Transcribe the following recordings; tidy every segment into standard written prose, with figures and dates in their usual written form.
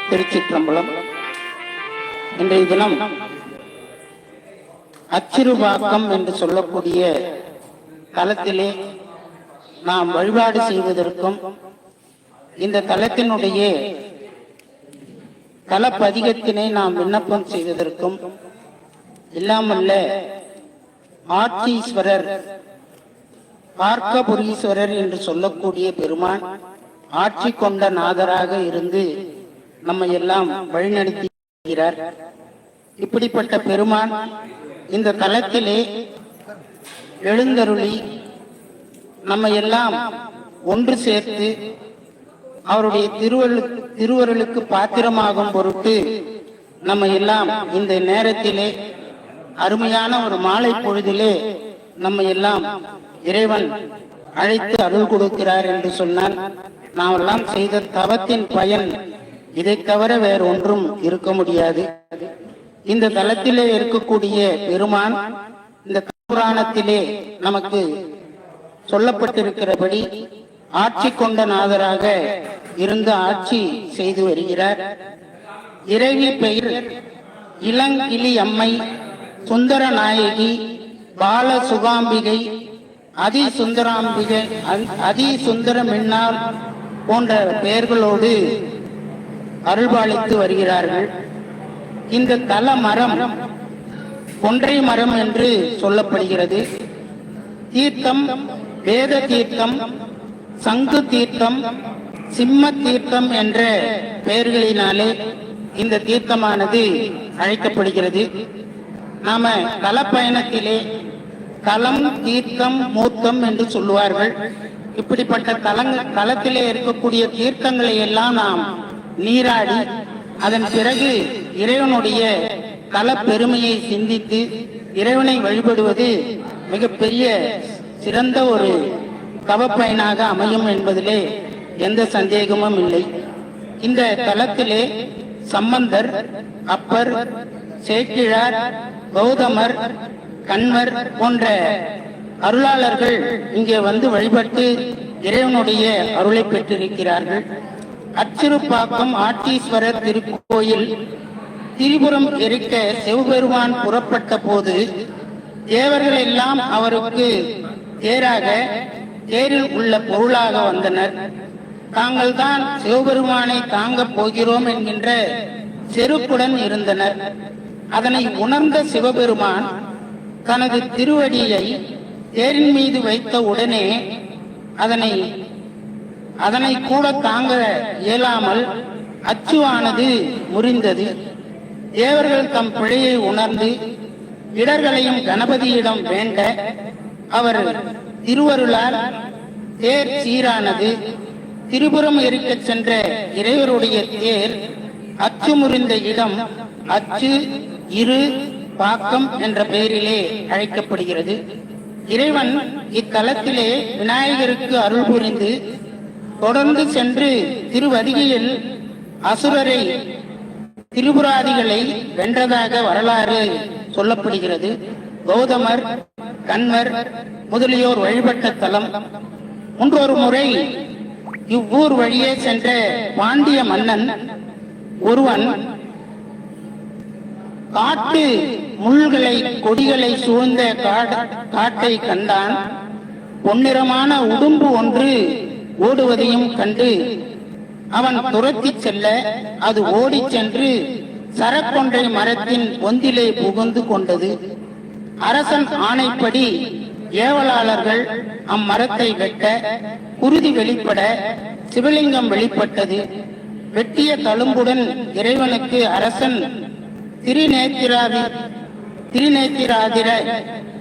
திருச்சிற்றம்பலம். இன்றைய தினம் அச்சிறுபாக்கம் என்று சொல்லக்கூடிய தலத்திலே நாம் வழிபாடு செய்வதற்கும் இந்த தலத்தினுடைய தலப்பதிகத்தினை நாம் விண்ணப்பம் செய்வதற்கும் இல்லாமல்ல ஆட்சீஸ்வரர் பார்க்கபுரீஸ்வரர் என்று சொல்லக்கூடிய பெருமான் ஆட்சி கொண்ட நாதராக இருந்து நம்மை எல்லாம் வழிநடத்துகிறார். இப்படிப்பட்ட பெருமான் இந்த தலத்திலே எழுந்தருளி நம்மை எல்லாம் ஒன்று சேர்த்து அவருடைய திருவருளுக்கு பாத்திரமாகும் பொருட்டு நம்ம எல்லாம் இந்த நேரத்திலே அருமையான ஒரு மாலை பொழுதிலே நம்ம எல்லாம் இறைவன் அழைத்து அருள் கொடுக்கிறார் என்று சொன்னால் நாம் எல்லாம் செய்த தவத்தின் பயன் இதை தவிர வேறு ஒன்றும் இருக்க முடியாது. இந்த தலத்திலே இருக்கக்கூடிய பெருமான் இந்த புராணத்திலே நமக்கு சொல்லப்பட்டிருக்கிறபடி ஆட்சி கொண்ட நாதராக இருந்து ஆட்சி செய்து வருகிறார். இறைவி பெயர் இளங்கிளி அம்மை, சுந்தர நாயகி, பால சுகாம்பிகை, அதிசுந்தராம்பிகை, அதிசுந்தர மின்னார் போன்ற பெயர்களோடு அருள்பாலித்து வருகிறார்கள். இந்த தல மரம் கொன்றை மரம் என்று சொல்லப்படுகிறது. தீர்த்தம் வேத தீர்த்தம், சங்கு தீர்த்தம், சிம்ம தீர்த்தம் என்ற பெயர்களினாலே இந்த தீர்த்தமானது அழைக்கப்படுகிறது. நாம தலப்பயணத்திலே தலம், தீர்த்தம், மூர்த்தம் என்று சொல்லுவார்கள். இப்படிப்பட்ட தலத்திலே இருக்கக்கூடிய தீர்த்தங்களை எல்லாம் நாம் நீராடி அதன் பிறகு இறைவனுடைய தல பெருமையை சிந்தித்து இறைவனை வழிபடுவது மிகப்பெரிய சிறந்த ஒரு தவப்பயனாக அமையும் என்பதிலே எந்த சந்தேகமும் இல்லை. இந்த தலத்திலே சம்பந்தர், அப்பர், சேக்கிழார், கௌதமர், கண்வர் போன்ற அருளாளர்கள் இங்கே வந்து வழிபட்டு இறைவனுடைய அருளை பெற்றிருக்கிறார்கள். அச்சிறுபாக்கம் ஆட்டீஸ்வரர் திருக்கோயில் திரிபுரம் எரிக்க சிவபெருமான் புறப்பட்ட போது தேவர்கள் எல்லாம் அவருக்கு தேராக, தேரில் உள்ள பொருளாக வந்தனர். தாங்கள் தான் சிவபெருமானை தாங்கப் போகிறோம் என்கின்ற செருப்புடன் இருந்தனர். அதனை உணர்ந்த சிவபெருமான் தனது திருவடியை தேரின் மீது வைத்த உடனே அதனை கூட தாங்க இயலாமல் அச்சுவானது முறிந்தது. தேவர்கள் தம் பிழையை உணர்ந்து இடர்களையும் கணபதியிடம் வேண்ட அவர் திருவருளால் தேர் சீரானது. திரிபுரம் எரிக்க சென்ற இறைவருடைய தேர் அச்சு முறிந்த இடம் அச்சு இரு பாக்கம் என்ற பெயரிலே அழைக்கப்படுகிறது. இறைவன் இத்தலத்திலே விநாயகருக்கு அருள் புரிந்து தொடர்ந்து சென்று திருவதிகையில் அசுரரை, திரிபுராதிகளை வென்றதாக வரலாறு சொல்லப்படுகிறது. கௌதமர், கண்வர் முதலியோர் வழிபட்ட தலம். முன்றொரு முறை இவ்வூர் வழியே சென்ற பாண்டிய மன்னன் ஒருவன் காட்டு முள்களை, கொடிகளை சூழ்ந்த காட்டை கண்டான். பொன்னிறமான உடும்பு ஒன்று ஓடுவதையும் கண்டு அவன் துரத்தி செல்ல அது ஓடி சென்று சரக்கொன்றை மரத்தின் பொந்திலே புகுந்து கொண்டது. அரசன் ஆணைப்படி ஏவலாளர்கள் அம்மரத்தை வெட்ட குருதி வெளிப்பட சிவலிங்கம் வெளிப்பட்டது. வெட்டிய தழும்புடன் இறைவனுக்கு அரசன் திருநேத்திராதிர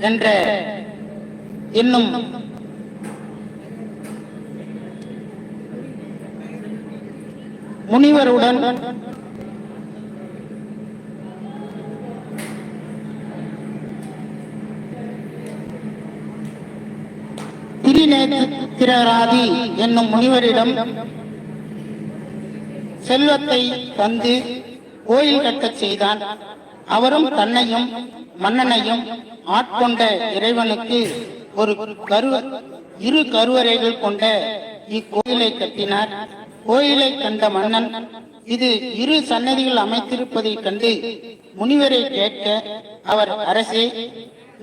என்ற என்னும் முனிவருடன் திருநேத்திராதி என்னும் முனிவரிடம் செல்வத்தை தந்து கோயில் கட்டச் செய்தான். அவரும் தன்னையும் மன்னனையும் ஆட்கொண்ட இறைவனுக்கு இரு கருவறைகள் கொண்ட இக்கோயிலை கட்டினார். கோயிலை கண்ட மன்னன் இது இரு சன்னதிகள் அமைத்திருப்பதைக் கண்டு முனிவரை கேட்க அவர், அரசே,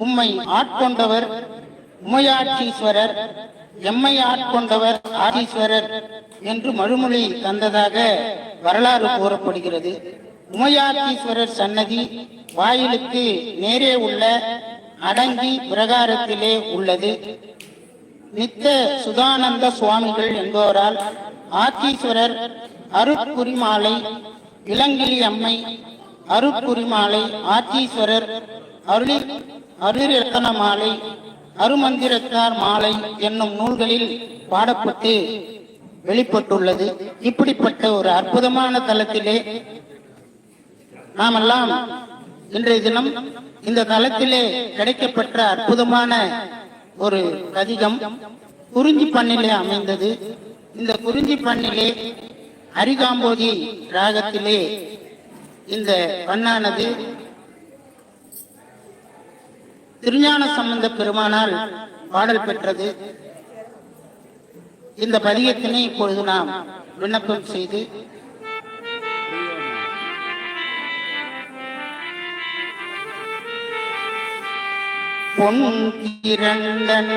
உம்மை ஆட்கொண்டவர் உமையாட்சீஸ்வரர், எம்மை ஆட்கொண்டவர் ஆடீஸ்வரர் என்று மறுமொழி தந்ததாக வரலாறு கூறப்படுகிறது. உமையாட்சீஸ்வரர் சன்னதி வாயிலுக்கு நேரே உள்ள அடங்கி பிரகாரத்திலே உள்ளது. நித்த சுதானந்த சுவாமிகள் என்பவரால் ஆட்சீஸ்வரர் அருட்குறிமாலை, இளங்கிளி அம்மை அருட்குறிமாலை, ஆட்சீஸ்வரர் அருளிரத்தன மாலை, அருமந்திரத்தார் மாலை என்னும் நூல்களில் பாடப்பட்டு வெளிப்பட்டுள்ளது. இப்படிப்பட்ட ஒரு அற்புதமான தலத்திலே நாமெல்லாம் இன்றைய தினம் இந்த தலத்திலே கிடைக்கப்பெற்ற அற்புதமான ஒரு பதிகம் குறிஞ்சி பண்ணிலே அமைந்தது. இந்த குறிஞ்சி பண்ணிலே அரிகாம்போதி ராகத்திலே இந்த பண்ணானது திருஞான சம்பந்த பெருமானால் பாடல் பெற்றது. இந்த பதிகத்தினை இப்பொழுது நாம் விண்ணப்பம் செய்து பொன் திரண்டன்